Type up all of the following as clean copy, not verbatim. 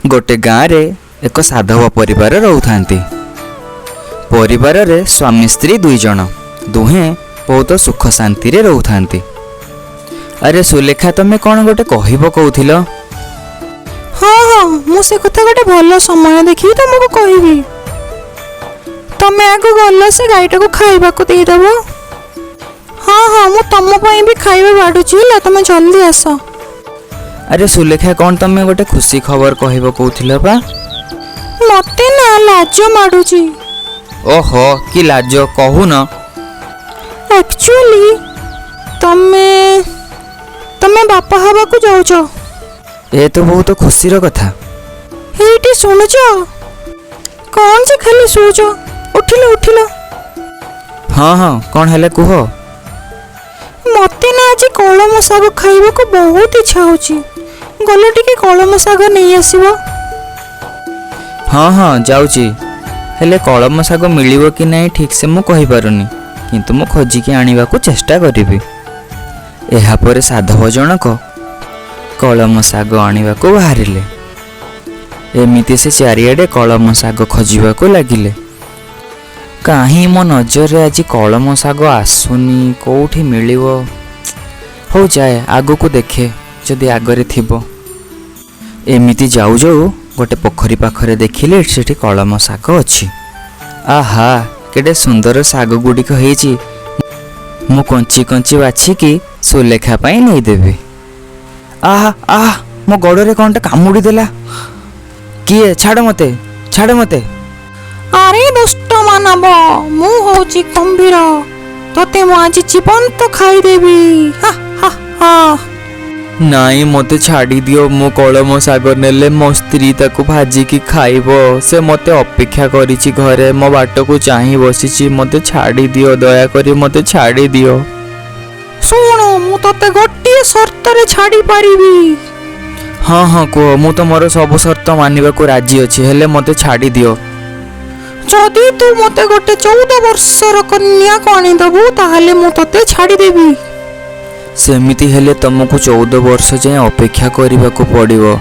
गोटे गाँव रे एक साधव परिवार रहुथांती। परिवार रे स्वामी स्त्री दुई जन, दुहें बहुत सुख शांति रे रहुथांती। अरे सुलेखा, तमे कौन गोटे कहब कहूथिल? हाँ हाँ, मु से कथा गोटे भल समय देखी तुमको कहबी। तमे आगो गल से गाईटा को खाइबा को देदब। हाँ हाँ, मु तुम पई भी खाइबा बाडुची ला, तमे जल्दी आस। अरे सुलेखा, कौन तमे गोटे खुशी खबर कहब कहूथिल बा? मते ना लाज माडुची। ओहो, कि लाज कहू न। एक्चुअली तमे बापा हवा को जाउछ। ए तो बहुत खुशीर कथा। एठी सुनुछ? कौन से खाली सोच? उठिलो उठिलो। हाँ हाँ, कौन हेले कुह? मते ना आज कलम शाग खाइबा को बहुत इच्छा होची। गलो टिके कलम शाग नहीं आसीबो? हाँ हाँ, जाउची। हेले कलम शाग मिलिबो कि नहीं ठीक से मु कहि पारुनी, किंतु मु खोजिकी आनिबा को चेष्टा करिबी। एहा परे साधव जनक कलम शाग आनिबा को बाहरिले। एमिति से चारिआडे कलम शाग खोजिबा को लागिले। काहीं मो नजर रे आज कलम शाग आसुनी, कोठी मिलिबो? हो जाए आगो को देखे, जदि आगरे थिबो। एमिति जाऊ जाऊ गोटे पोखरी पाखरे देखिले सेठी कलम शाग अछि। आहा, केडे सुंदर शाग गुडिक हेछि। मु कंची कंची बाछि कि सुलेखा पई नै देबे। आहा आहा, मो गोड़े कौनटा कामुड़ी देला। किए? छाड़ मते, छाड़ मते। अरे दुष्ट मानव, मु होची गंभीर। तोते मु आज जीवन तो खाई देबी। हा हा हा। नाई, मते छाड़ी दियो। मो कलम शाग नेले मो स्त्री ताकू भाजी की खाइबो। से मते अपेक्षा करिछि घरे, मो बाट को चाहि बसिछि। मते छाड़ी दियो, दया करी मते छाड़ी दियो। सुनो, मु तोते गोटिए शर्त रे छाड़ी पारिबी। हाँ हाँ कह, मु तो मोर सब शर्त मानिबा को राजी अछि, हेले मते छाड़ी दियो। जदि तू मते गोटे 14 वर्षर कन्या को आनी दबु, ताहले मु तोते छाड़ी देबी। सेमिति हेले तुमको 14 वर्ष जाए अपेक्षा करबा को पड़िबो।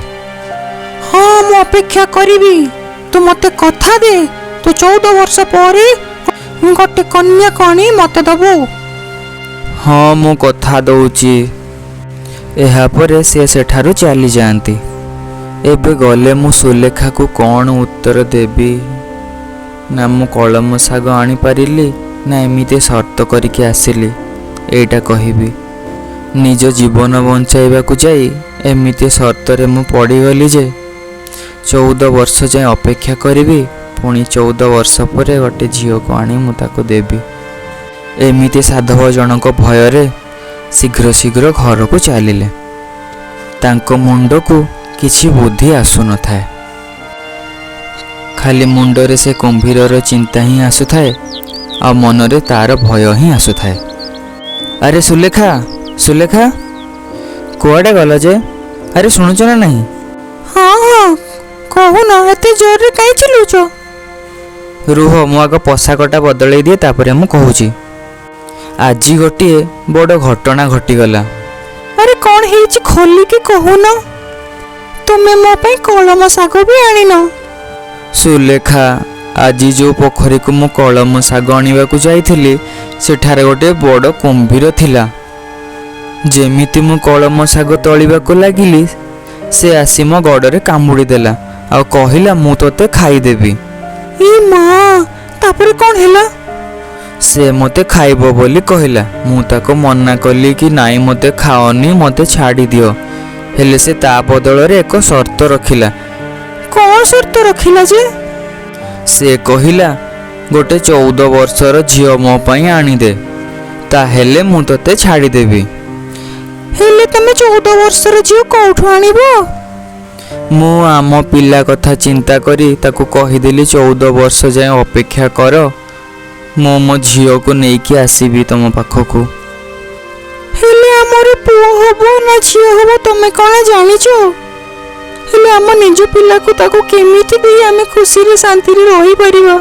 हाँ, मु अपेक्षा करिबी। तू मते कथा दे, तू 14 वर्ष परे गोटे कन्या को आनी मते दबु। हाँ, मु कथा दउची। एहा परे से सेठारु चली जाती। एबे गले मु सुलेखा को कौन उत्तर देबी? ना मु कलम शाग आनी पारिली, ना एमिते शर्त करके आसिली एटा कहिबी। निज जीवन बंचाइबा को जाई एमिते शर्त रे मु पड़ीगली जे 14 वर्ष जाए अपेक्षा करिबी, पुणी 14 वर्ष परे गोटे झील को आनी मु ताको देबी। एमिते साधव जनक भୟରେ शीघ्र शीघ्र घर को चलिले। तांको मुंड को किछि बुद्धि आसु न थाए, खाली मुंडरे से कुंभीरर चिंता ही आसु थाए, आ मनरे तार भय ही आसु थाए। अरे सुलेखा, सुलेखा, कुआडे गल जे? अरे सुनुच ना नहीं? हाँ हाँ, कहू ना, एते जोर रे काई चिल्लुच? रुह, मु आग पोशाकटा बदलई दिए, तापरे मु कहूची। आज गोटे बड़ घटना घटीगला। अरे कौन हेछि खोली के कहू ना? तुमे मो पे कलम शाग भी आनी न? सुलेखा, आज जो पोखरी को मु कलम शाग आनिबा को जाइथिली, सेठारे गोटे बड़ कुंभीर थिला। जेमिति मु कलम शाग तोलिबा को लागिली, से आसी मो गड़े कामुड़ी देला आ कहिला मु तोते खाई देबी। ई मां, तापरे कौन हैला? से मते खाइबो बोली कहिला। मु ताको मना कली कि नाई, मते खाओनी, मते छाड़ी दियो। हेले से ता बदल रे एक शर्त रखिला। कौन शर्त रखिला जे? से कहिला गोटे 14 वर्षर झियो मो पई आनी दे, ता हेले मु तते छाड़ी देबी। हेले तमे 14 वर्षर झियो कोठु आनिबो? मु आम पिला कथा चिंता करी ताको कहिदेली 14 वर्ष जाए अपेक्षा कर, मु मो झियो को नेकी आसीबी तुम पाखकू। हेले हमर पुओ हबो ना झियो हबो तमे कोन जानिचो? हेले हम निज पिला को ताको केमिति दे हम खुशी रे शांति रे रही परिबा?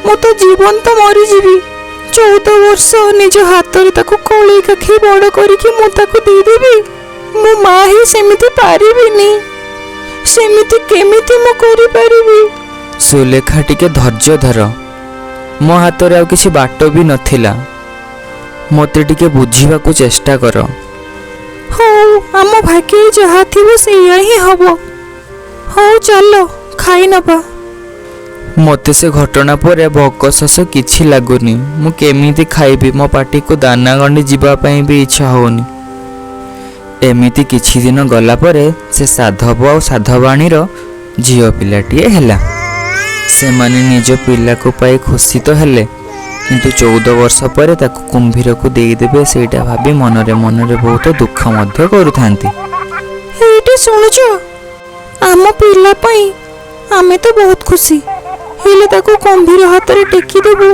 मो तो जीवन तो मरी जीवी। 14 वर्ष निज हाथ रे ताको कोळी काखी बड़ करी कि मु ताको दे देबी? मो मां ही सेमिति पारिबिनी। ସେମିତି କେମିତି ମୁଁ କରିପାରିବି? ସୁଲେଖା ଟିକେ ଧୈର୍ଯ୍ୟ ଧର। ମୋ ହାତରେ ଆଉ କିଛି ବାଟ ବି ନଥିଲା। ମୋତେ ଟିକେ ବୁଝିବାକୁ ଚେଷ୍ଟା କର। ହଉ, ଆମ ଭାଗ୍ୟରେ ଯାହା ଥିବ ସେଇଆ ହିଁ ହବ। ହଉ ଚାଲ ଖାଇ ନବା। ମୋତେ ସେ ଘଟଣା ପରେ ଭୋକ ଶୋଷ କିଛି ଲାଗୁନି। ମୁଁ କେମିତି ଖାଇବି? ମୋ ପାଟିକୁ ଦାନା ଗଣ୍ଡି ଯିବା ପାଇଁ ବି ଇଚ୍ଛା ହେଉନି। ଏମିତି କିଛି ଦିନ ଗଲା ପରେ ସେ ସାଧବ ଆଉ ସାଧବାଣୀର ଝିଅ ପିଲାଟିଏ ହେଲା। ସେମାନେ ନିଜ ପିଲାକୁ ପାଇ ଖୁସି ତ ହେଲେ, କିନ୍ତୁ 14 ବର୍ଷ ପରେ ତାକୁ କୁମ୍ଭୀରକୁ ଦେଇଦେବେ ସେଇଟା ଭାବି ମନରେ ମନରେ ବହୁତ ଦୁଃଖ ମଧ୍ୟ କରୁଥାନ୍ତି। ଏଇଠି ଶୁଣୁଛ, ଆମ ପିଲା ପାଇଁ ଆମେ ତ ବହୁତ ଖୁସି, ହେଲେ ତାକୁ କୁମ୍ଭୀର ହାତରେ ଟେକିଦେବୁ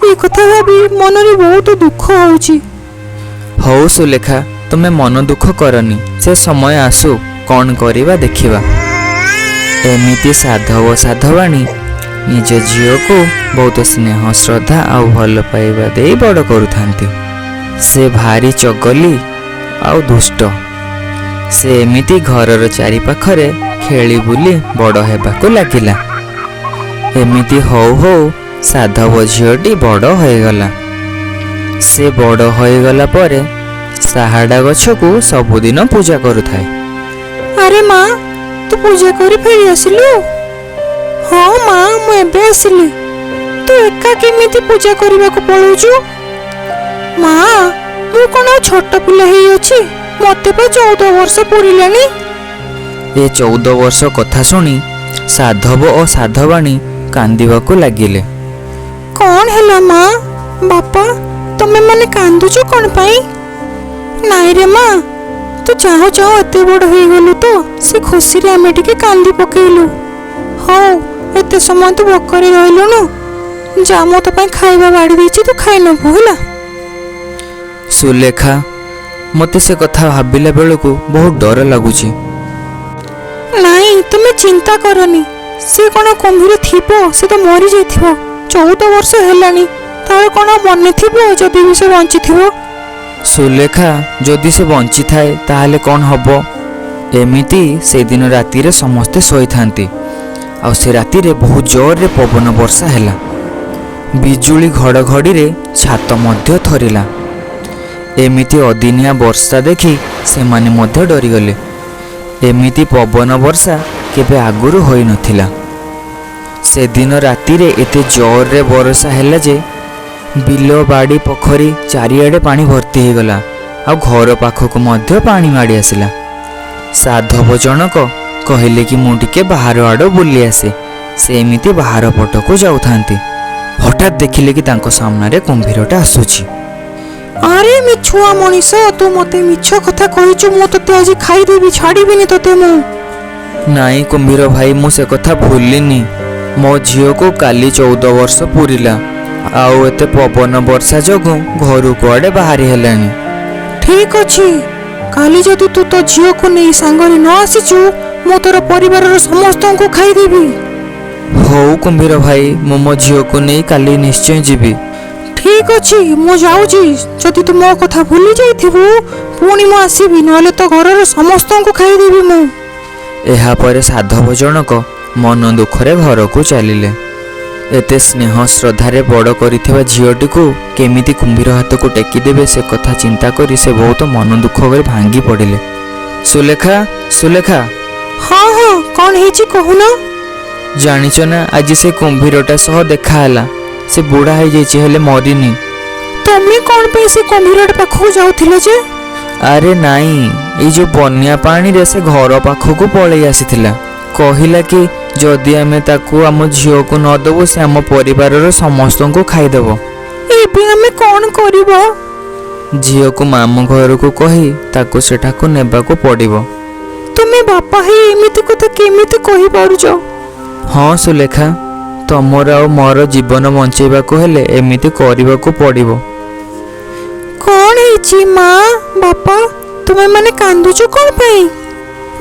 ଏ କଥା ଭାବି ମନରେ ବହୁତ ଦୁଃଖ ହେଉଛି। ହଉ ସୁଲେଖା, ତୁମେ ମନ ଦୁଃଖ କରନି। ସେ ସମୟ ଆସୁ, କ'ଣ କରିବା ଦେଖିବା। ଏମିତି ସାଧବ ସାଧବାଣୀ ନିଜ ଝିଅକୁ ବହୁତ ସ୍ନେହ ଶ୍ରଦ୍ଧା ଆଉ ଭଲ ପାଇବା ଦେଇ ବଡ଼ କରୁଥାନ୍ତି। ସେ ଭାରି ଚଗଲି ଆଉ ଦୁଷ୍ଟ। ସେ ଏମିତି ଘରର ଚାରିପାଖରେ ଖେଳି ବୁଲି ବଡ଼ ହେବାକୁ ଲାଗିଲା। ଏମିତି ହଉ ହଉ ସାଧବ ଝିଅଟି ବଡ଼ ହୋଇଗଲା। ସେ ବଡ଼ ହୋଇଗଲା ପରେ ସାହାଡ଼ା ଗଛକୁ ସବୁଦିନ ପୂଜା କରୁଥାଏ। ଆରେ ମା, ତୁ ପୂଜା କରି ଫେରି ଆସିଲୁ? ହଁ ମା, ମୁଁ ଏବେ ଆସିଲି। ତୁ ଏକା କେମିତି ପୂଜା କରିବାକୁ ପଳଉଛୁ? ମା, ମୁଁ କ'ଣ ଆଉ ଛୋଟ ପିଲା ହେଇଅଛି? ମୋତେ ପା 14 ବର୍ଷ ପୁରିଲାଣି। ଏ 14 ବର୍ଷ କଥା ଶୁଣି ସାଧବ ଓ ସାଧବାଣୀ କାନ୍ଦିବାକୁ ଲାଗିଲେ। କ'ଣ ହେଲା ମା? ବାପା, ତମେ ମାନେ କାନ୍ଦୁଛ କ'ଣ ପାଇଁ? ନାଇଁ ରେ ମା, ତୁ ଚାହୁଁ ଚାହୁଁ ଏତେ ବଡ଼ ହେଇଗଲୁ ତ ସେ ଖୁସିରେ ଆମେ ଟିକେ କାନ୍ଦି ପକେଇଲୁ। ହଉ, ଏତେ ସମୟ ତୁ ଭୋକରେ ରହିଲୁଣୁ, ଯା ମୁଁ ତୋ ପାଇଁ ଖାଇବା ବାଢ଼ି ଦେଇଛି, ତୁ ଖାଇ ନେବୁ ହେଲା। ସୁଲେଖା, ମୋତେ ସେ କଥା ଭାବିଲା ବେଳକୁ ବହୁତ ଡର ଲାଗୁଛି। ନାଇଁ, ତମେ ଚିନ୍ତା କରନି। ସେ କ'ଣ କୁମ୍ଭୀର ଥିବ? ସେ ତ ମରିଯାଇଥିବ। 14 ବର୍ଷ ହେଲାଣି, ତାର କ'ଣ ମନେ ଥିବ ଯଦି ବି ସେ ବଞ୍ଚିଥିବ? ସୁଲେଖା, ଯଦି ସେ ବଞ୍ଚିଥାଏ ତାହେଲେ କ'ଣ ହବ? ଏମିତି ସେଦିନ ରାତିରେ ସମସ୍ତେ ଶୋଇଥାନ୍ତି। ଆଉ ସେ ରାତିରେ ବହୁତ ଜୋରରେ ପବନ ବର୍ଷା ହେଲା। ବିଜୁଳି ଘଡ଼ଘଡ଼ିରେ ଛାତ ମଧ୍ୟ ଥରିଲା। ଏମିତି ଅଦିନିଆ ବର୍ଷା ଦେଖି ସେମାନେ ମଧ୍ୟ ଡରିଗଲେ। ଏମିତି ପବନ ବର୍ଷା କେବେ ଆଗରୁ ହୋଇନଥିଲା। ସେଦିନ ରାତିରେ ଏତେ ଜୋରରେ ବର୍ଷା ହେଲା ଯେ ବିଲ ବାଡ଼ି ପୋଖରୀ ଚାରିଆଡ଼େ ପାଣି ଭର୍ତ୍ତି ହୋଇଗଲା। ଆଉ ଘର ପାଖକୁ ମଧ୍ୟ ପାଣି ମାଡ଼ି ଆସିଲା। ସାଧବ ଜଣକ କହିଲେ କି ମୁଁ ଟିକେ ବାହାର ଆଡ଼ ବୁଲି ଆସେ। ସେ ଏମିତି ବାହାର ପଟକୁ ଯାଉଥାନ୍ତି। ହଠାତ୍ ଦେଖିଲେ କି ତାଙ୍କ ସାମ୍ନାରେ କୁମ୍ଭୀରଟା ଆସୁଛି। ଆରେ ମିଛୁଆ ମଣିଷ, ତୁ ମୋତେ ମିଛ କଥା କହିଛୁ। ମୁଁ ତୋତେ ଆଜି ଖାଇଦେବି, ଛାଡ଼ିବିନି ତୋତେ ମୁଁ। ନାଇଁ କୁମ୍ଭୀର ଭାଇ, ମୁଁ ସେ କଥା ଭୁଲିନି। ମୋ ଝିଅକୁ କାଲି 14 ବର୍ଷ ପୁରିଲା। ଆଉ ଏତେ ପବନ ବର୍ଷା ଯୋଗୁଁ ଘରୁ କୁଆଡ଼େ ବାହାରି ହେଲାଣି। ଠିକ୍ ଅଛି, କାଲି ଯଦି ତୁ ତୋ ଝିଅକୁ ନେଇ ସାଙ୍ଗରେ ନ ଆସିଛୁ, ମୁଁ ତୋର ପରିବାରର ସମସ୍ତଙ୍କୁ ଖାଇଦେବି। ହଉ କୁମ୍ଭୀର ଭାଇ, ମୁଁ ମୋ ଝିଅକୁ ନେଇ କାଲି ନିଶ୍ଚୟ ଯିବି। ଠିକ୍ ଅଛି, ମୁଁ ଯାଉଛି। ଯଦି ତୁ ମୋ କଥା ଭୁଲି ଯାଇଥିବୁ, ପୁଣି ମୁଁ ଆସିବି, ନହେଲେ ତ ଘରର ସମସ୍ତଙ୍କୁ ଖାଇଦେବି ମୁଁ। ଏହାପରେ ସାଧବ ଜଣକ ମନ ଦୁଃଖରେ ଘରକୁ ଚାଲିଲେ। ଏତେ ସ୍ନେହ ଶ୍ରଦ୍ଧାରେ ବଡ଼ କରିଥିବା ଝିଅଟିକୁ କେମିତି କୁମ୍ଭୀର ହାତକୁ ଟେକିଦେବେ ସେ କଥା ଚିନ୍ତା କରି ସେ ବହୁତ ମନ ଦୁଃଖ କରି ଭାଙ୍ଗି ପଡ଼ିଲେ। ସୁଲେଖା, ସୁଲେଖା। ହଁ ହଁ, କ'ଣ ହେଇଛି କହୁନ? ଜାଣିଛ ନା, ଆଜି ସେ କୁମ୍ଭୀରଟା ସହ ଦେଖା ହେଲା। ସେ ବୁଢ଼ା ହେଇଯାଇଛି ହେଲେ ମରିନି। ତମେ କ'ଣ ପାଇଁ ସେ କୁମ୍ଭୀରଟା ପାଖକୁ ଯାଉଥିଲ ଯେ? ଆରେ ନାଇଁ, ଏଇ ଯୋଉ ବନ୍ୟା ପାଣିରେ ସେ ଘର ପାଖକୁ ପଳେଇ ଆସିଥିଲା। କହିଲା କି ଯଦି ଆମେ ତାକୁ ଆମ ଝିଅକୁ ନ ଦେବୁ ସେ ଆମ ପରିବାରର ସମସ୍ତଙ୍କୁ ଖାଇଦେବ। ଏବେ ଆମେ କ'ଣ କରିବା? ଝିଅକୁ ମାମୁଁ ଘରକୁ କହି ତାକୁ ସେଠାକୁ ନେବାକୁ ପଡ଼ିବ। ତୁମେ ବାପା ହେଇ ଏମିତି କଥା କେମିତି କହିପାରୁଛ? ହଁ ସୁଲେଖା, ତମର ଆଉ ମୋର ଜୀବନ ବଞ୍ଚେଇବାକୁ ହେଲେ ଏମିତି କରିବାକୁ ପଡ଼ିବ। କ'ଣ ହେଇଛି ମା, ବାପା, ତୁମେ ମାନେ କାନ୍ଦୁଛ କ'ଣ ପାଇଁ?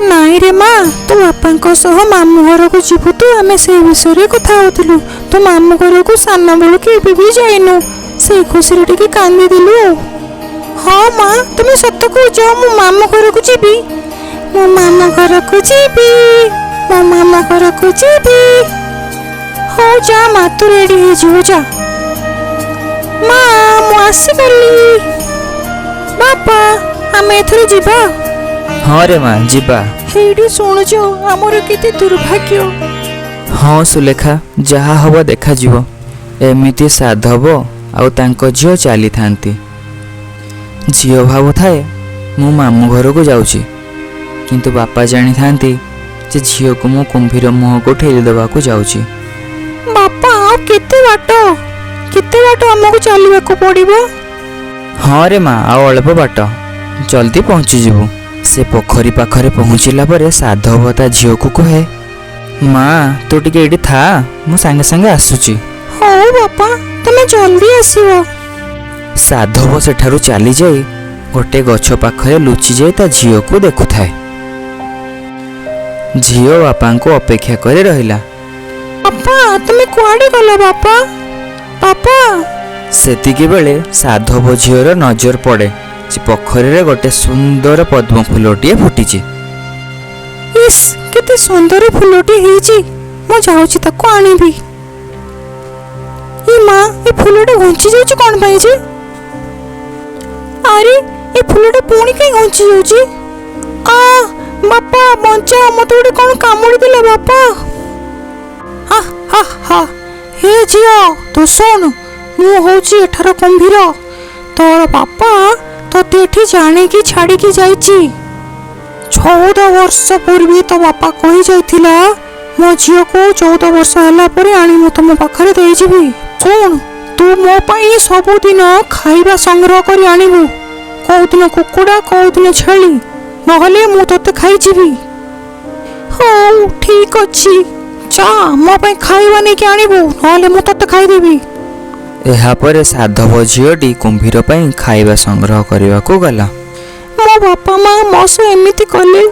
ନାଇଁ ରେ ମା, ତୋ ବାପାଙ୍କ ସହ ମାମୁଁ ଘରକୁ ଯିବୁ ତୁ, ଆମେ ସେଇ ବିଷୟରେ କଥା ହେଉଥିଲୁ। ତୋ ମାମୁଁ ଘରକୁ ସାନ ବେଳୁ କେବେ ବି ଯାଇନୁ, ସେଇ ଖୁସିରେ ଟିକେ କାନ୍ଦିଦେଲୁ ଆଉ। ହଁ ମା, ତୁମେ ସତ କହୁଛ, ମୁଁ ମାମୁଁ ଘରକୁ ଯିବି। ମୁଁ ମାମୁଁ ଘରକୁ ଯିବି। ମୋ ମାମା ଘରକୁ ଯିବି। ହଉ ଯା ମା, ତୁ ରେଡି ହେଇଯିବୁ ଯା। ମା ମୁଁ ଆସିଗଲି। ବାପା ଆମେ ଏଥର ଯିବା। ହଁ ରେ ମା, ଯିବା। ହେଇଠି ଶୁଣୁଛ ଆମର କେତେ ଦୁର୍ଭାଗ୍ୟ। ହଁ ସୁଲେଖା, ଯାହା ହବ ଦେଖାଯିବ। ଏମିତି ସାଧବ ଆଉ ତାଙ୍କ ଝିଅ ଚାଲିଥାନ୍ତି। ଝିଅ ଭାବୁଥାଏ ମୁଁ ମାମୁଁ ଘରକୁ ଯାଉଛି, କିନ୍ତୁ ବାପା ଜାଣିଥାନ୍ତି ଯେ ଝିଅକୁ ମୁଁ କୁମ୍ଭୀର ମୁହଁକୁ ଠେଲି ଦେବାକୁ ଯାଉଛି। ବାପା ଆଉ କେତେ ବାଟ ଆମକୁ ଚାଲିବାକୁ ପଡ଼ିବ? ହଁ ରେ ମା, ଆଉ ଅଳ୍ପ ବାଟ, ଜଲ୍ଦି ପହଞ୍ଚିଯିବୁ। ସେ ପୋଖରୀ ପାଖରେ ପହଞ୍ଚିଲା ପରେ ସାଧବ ତା ଝିଅକୁ କହେ, ମା ତୁ ଟିକେ ଏଇଠି ଥା, ମୁଁ ସାଙ୍ଗେ ସାଙ୍ଗେ ଆସୁଛି। ହଉ ବାପା, ତମେ ଜଲ୍ଦି ଆସିବ। ସାଧବ ସେଠାରୁ ଚାଲିଯାଇ ଗୋଟେ ଗଛ ପାଖରେ ଲୁଚି ଯାଇ ତା ଝିଅକୁ ଦେଖୁଥାଏ। ଝିଅ ବାପାଙ୍କୁ ଅପେକ୍ଷା କରି ରହିଲା। ବାପା ତମେ କୁଆଡ଼େ ଗଲ ବାପା? ବାପା। ସେତିକି ବେଳେ ସାଧବ ଝିଅର ନଜର ପଡ଼େ ଯେ ପୋଖରୀରେ ଗୋଟେ ସୁନ୍ଦର ପଦ୍ମ ଫୁଲଟିଏ ଫୁଟିଛି। ଇସ୍ କେତେ ସୁନ୍ଦର ଫୁଲଟି ହେଇଛି, ମୁଁ ଯାଉଛି ତାକୁ ଆଣିବି। ଏ ମା, ଏ ଫୁଲଟା ଘୁଞ୍ଚି ଯାଉଛି କ'ଣ ପାଇଁ ଯେ? ଆରେ ଏ ଫୁଲଟା ପୁଣି କାହିଁ ଘୁଞ୍ଚି ଯାଉଛି? ବାପା ବଞ୍ଚାଅ, ମତେ ଗୋଟେ କ'ଣ କାମୁଡ଼ି ଦେଲା ବାପା। ହା ହା ହା। ହେ ଝିଅ ତୁ ଶୁଣ, ମୁଁ ହଉଛି ଏଠାର କୁମ୍ଭୀର। ତୋର ବାପା ତତେ ଏଠି ଜାଣିକି ଛାଡ଼ିକି ଯାଇଛି। 14 ବର୍ଷ ପୂର୍ବେ ତୋ ବାପା କହି ଯାଇଥିଲା ମୋ ଝିଅକୁ 14 ବର୍ଷ ହେଲା ପରେ ଆଣି ମୁଁ ତମ ପାଖରେ ଦେଇଯିବି। ଶୁଣ, ତୁ ମୋ ପାଇଁ ସବୁଦିନ ଖାଇବା ସଂଗ୍ରହ କରି ଆଣିବୁ। କୋଉଦିନ କୁକୁଡ଼ା, କୋଉଦିନ ଛେଳି, ନହେଲେ ମୁଁ ତତେ ଖାଇଯିବି। ହଉ ଠିକ ଅଛି, ଯା ମୋ ପାଇଁ ଖାଇବା ନେଇକି ଆଣିବୁ, ନହେଲେ ମୁଁ ତତେ ଖାଇଦେବି। ଏହାପରେ ସାଧବ ଝିଅଟି କୁମ୍ଭୀର ପାଇଁ ଖାଇବା ସଂଗ୍ରହ କରିବାକୁ ଗଲା। ମୋ ବାପା ମା ମୋ ସହ ଏମିତି କଲେ।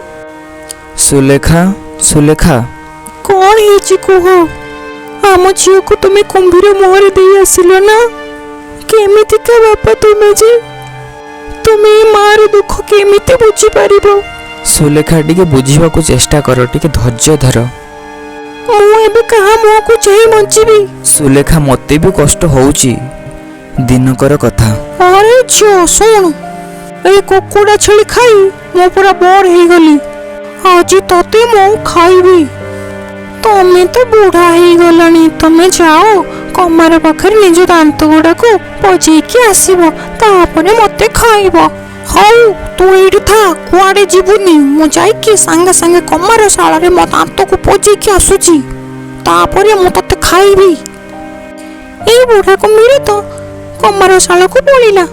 ସୁଲେଖା, ସୁଲେଖା। କ'ଣ ହେଇଛି କୁହ? ଆମ ଝିଅକୁ ତୁମେ କୁମ୍ଭୀର ମୁହଁରେ ଦେଇ ଆସିଲ ନା? କେମିତିକା ବାପା ତୁମେ ଯେ, ତୁମେ ଏ ମାର ଦୁଃଖ କେମିତି ବୁଝିପାରିବ? ସୁଲେଖା ଟିକେ ବୁଝିବାକୁ ଚେଷ୍ଟା କର, ଟିକେ ଧୈର୍ଯ୍ୟ ଧର। ମୁଁ ଏବେ କାହା ମୁହଁକୁ ଚାହିଁ ବଞ୍ଚିବି? ସୁଲେଖା, ମତେ ବି କଷ୍ଟ ହଉଛି, ଦିନକର କଥା। ଆରେ ଝିଅ ଶୁଣ, এই কুকুড়া ଛେଳି ଖାଇ ମୁଁ ପୁରା ବୋର ହେଇଗଲି। ଆଜି ତତେ ମୁଁ ଖାଇବି। ତମେ ତ ବୁଢା ହେଇଗଲାଣି, ତମେ ଯାଅ କମାର ପାଖରେ ନିଜ ଦାନ୍ତ ଗୁଡାକୁ ପଜେଇକି ଆସିବ, ତାପରେ ମତେ ଖାଇବ। ହଉ ତୁ ଏଇଠି ଥା, କୁଆଡେ ଯିବୁନି। ମୁଁ ଯାଇକି ସାଙ୍ଗେ ସାଙ୍ଗେ କମାର ଶାଳରେ ମୋ ଦାନ୍ତକୁ ପଜେଇକି ଆସୁଛି, ତାପରେ ମୁଁ ତତେ ଖାଇବି। ଏଇ ବୁଢା କୁମ୍ଭୀର ତ କମାର ଶାଳକୁ ପଳେଇଲା।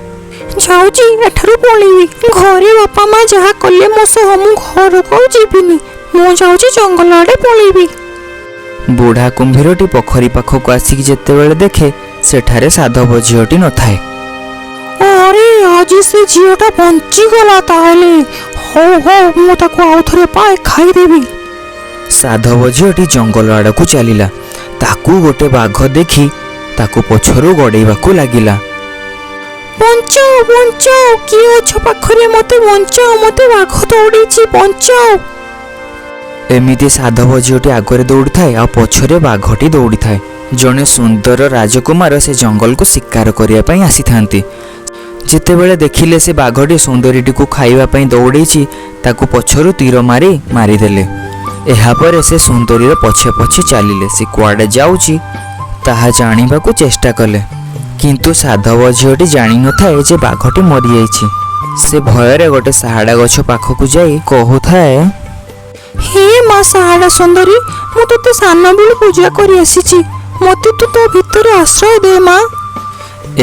ଯାଉଛି ଏଠାରୁ ପଳେଇବି। ଘରେ ବାପା ମା ଯାହା କଲେ ମୋ ସହ, ମୁଁ ଘରକୁ ଆଉ ଯିବିନି। ମୁଁ ଯାଉଛି ଜଙ୍ଗଲ ଆଡେ ପଳେଇବି। ବୁଢା କୁମ୍ଭୀରଟି ପୋଖରୀ ପାଖକୁ ଆସିକି ଯେତେବେଳେ ଦେଖେ ସେଠାରେ ସାଧବ ଝିଅଟି ନଥାଏ। ଆରେ ଆଜି ସେ ଝିଅଟା ବଞ୍ଚିଗଲା ତାହେଲେ। ହଉ ହଉ, ମୁଁ ତାକୁ ଆଉ ଥରେ ପାଏ ଖାଇଦେବି। ସାଧବ ଝିଅଟି ଜଙ୍ଗଲ ଆଡକୁ ଚାଲିଲା। ତାକୁ ଗୋଟେ ବାଘ ଦେଖି ତାକୁ ପଛରୁ ଗଡେଇବାକୁ ଲାଗିଲା। ବଞ୍ଚାଅ ବଞ୍ଚାଅ, କିଏ ଅଛ ପାଖରେ? ମତେ ବଞ୍ଚାଅ, ମତେ ବାଘ ଦୌଡିଛି, ବଞ୍ଚାଅ। ଏମିତି ସାଧବ ଝିଅଟି ଆଗରେ ଦୌଡ଼ିଥାଏ ଆଉ ପଛରେ ବାଘଟି ଦୌଡ଼ିଥାଏ। ଜଣେ ସୁନ୍ଦର ରାଜକୁମାର ସେ ଜଙ୍ଗଲକୁ ଶିକାର କରିବା ପାଇଁ ଆସିଥାନ୍ତି। ଯେତେବେଳେ ଦେଖିଲେ ସେ ବାଘଟି ସୁନ୍ଦରୀଟିକୁ ଖାଇବା ପାଇଁ ଦୌଡ଼େଇଛି, ତାକୁ ପଛରୁ ତୀର ମାରିଦେଲେ। ଏହାପରେ ସେ ସୁନ୍ଦରୀର ପଛେ ପଛେ ଚାଲିଲେ। ସେ କୁଆଡ଼େ ଯାଉଛି ତାହା ଜାଣିବାକୁ ଚେଷ୍ଟା କଲେ, କିନ୍ତୁ ସାଧବ ଝିଅଟି ଜାଣିନଥାଏ ଯେ ବାଘଟି ମରିଯାଇଛି। ସେ ଭୟରେ ଗୋଟେ ଶାହାଡ଼ା ଗଛ ପାଖକୁ ଯାଇ କହୁଥାଏ, ହେ ମା ଶାହାଡ଼ା ସୁନ୍ଦରୀ, ମୁଁ ତତେ ସାନବେଳୁ ପୂଜା କରି ଆସିଛି, ମତେ ତୁ ତୋ ଭିତରେ ଆଶ୍ରୟ ଦେ ମା।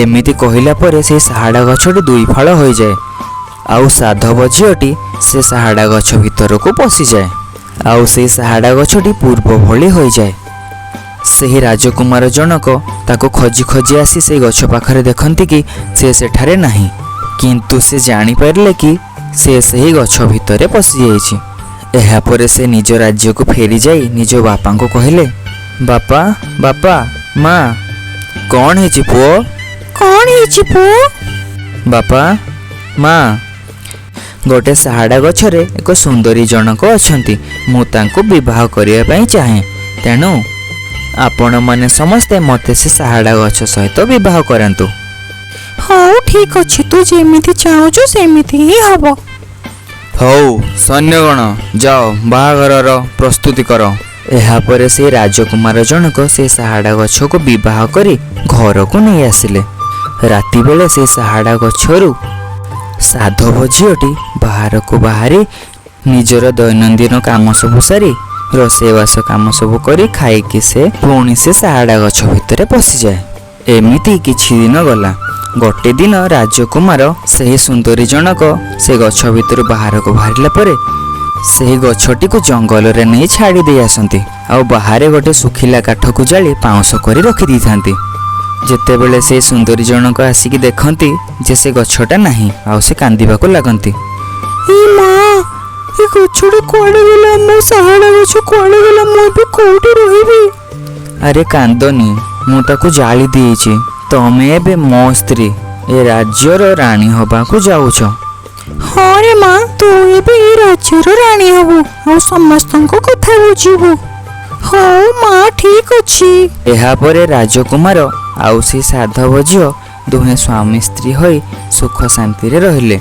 ଏମିତି କହିଲା ପରେ ସେ ଶାହାଡ଼ା ଗଛଟି ଦୁଇ ଫାଳ ହୋଇଯାଏ ଆଉ ସାଧବ ଝିଅଟି ସେ ଶାହାଡ଼ା ଗଛ ଭିତରକୁ ପଶିଯାଏ ଆଉ ସେଇ ଶାହାଡ଼ା ଗଛଟି ପୂର୍ବ ଭଳି ହୋଇଯାଏ। ସେହି ରାଜକୁମାର ଜଣକ ତାକୁ ଖୋଜି ଖୋଜି ଆସି ସେଇ ଗଛ ପାଖରେ ଦେଖନ୍ତି କି ସେ ସେଠାରେ ନାହିଁ, କିନ୍ତୁ ସେ ଜାଣିପାରିଲେ କି ସେ ସେହି ଗଛ ଭିତରେ ପଶିଯାଇଛି। ଏହାପରେ ସେ ନିଜ ରାଜ୍ୟକୁ ଫେରିଯାଇ ନିଜ ବାପାଙ୍କୁ କହିଲେ, ବାପା ବାପା ମା, କ'ଣ ହେଇଛି ପୁଅ? କ'ଣ ହେଇଛି ପୁଅ? ବାପା ମା, गोटे साहाड़ा गछरे एक सुंदरी जनक अछंती मु तांको विवाह करिया पई चाहे तेणु आपण माने समस्ते मते से साहाड़ा गछ सहित विवाह करंतु। हौ ठीक अछि तू जेमिति चाहुछु सेमिति ही हबो। हौ सैन्यगण जाओ बाहाघरर प्रस्तुति कर। एहापर से राजकुमार जनक से साहाड़ा गछ को विवाह करी घर को नहीं आसिले। राति बेले से साहाड़ा गछरु साधव झीटी बाहर को बाहरी निजर दैनंदिन काम सबु सारी रोषेईवास काम सबु करी खाईकि से पुणी से साहाड़ा गछ भितर पशि जाए। एमिति किछि दिन गला। गोटे दिन राजकुमार से सुंदरी जनक से गछ भितर बाहर को बाहरिला परे से गछटी को जंगल रे नहीं छाड़ी दे आसंती आ बाहर गोटे सुखिला काठ को जाली पाउंस करी रखी दी थांती। जेतेबेले से सुंदरी जनक आसिकी देखंती जे से गछटा नाही आ से कांदीबाको लागंती। ए मां ए गछडा कोआडे गेला मो साहाड़ा गछ कोआडे गेला मो भी कोठी रहिबी। अरे कांदनी मु ताको जाली देइछि तमे एबे मो स्त्री ए राज्यर रानी हबाको जाउछ। हाँ रे मां तू एबे ए राज्यर रानी हबो आ समस्तनको कथा बुझिबो। हाँ मां ठीक अछि। एहा परे राजकुमार आउ से साधव झील दुहे स्वामी स्त्री होई सुख शांति रे रहिले।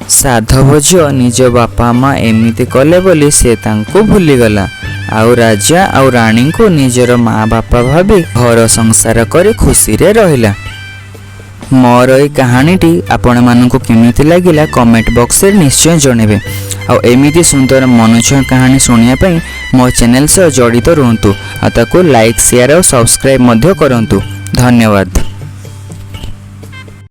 साधव झील निज बापा माँ एमिति कले बोली से तांको भूली गला आउ राजा आउ रानी को निजर माँ बापा भाभी घर संसार करे खुशी रे रहिला। मोर ए कहानीटी आपण मानकु केमिति लागिला कमेंट बॉक्स रे निश्चय जणेबे। आ एमिति सुंदर मनोछुआ कहानी सुनिया पई मो चैनल से जड़ित रहंतु आ ताको लाइक शेयर और सब्सक्राइब मध्य करंतु। धन्यवाद।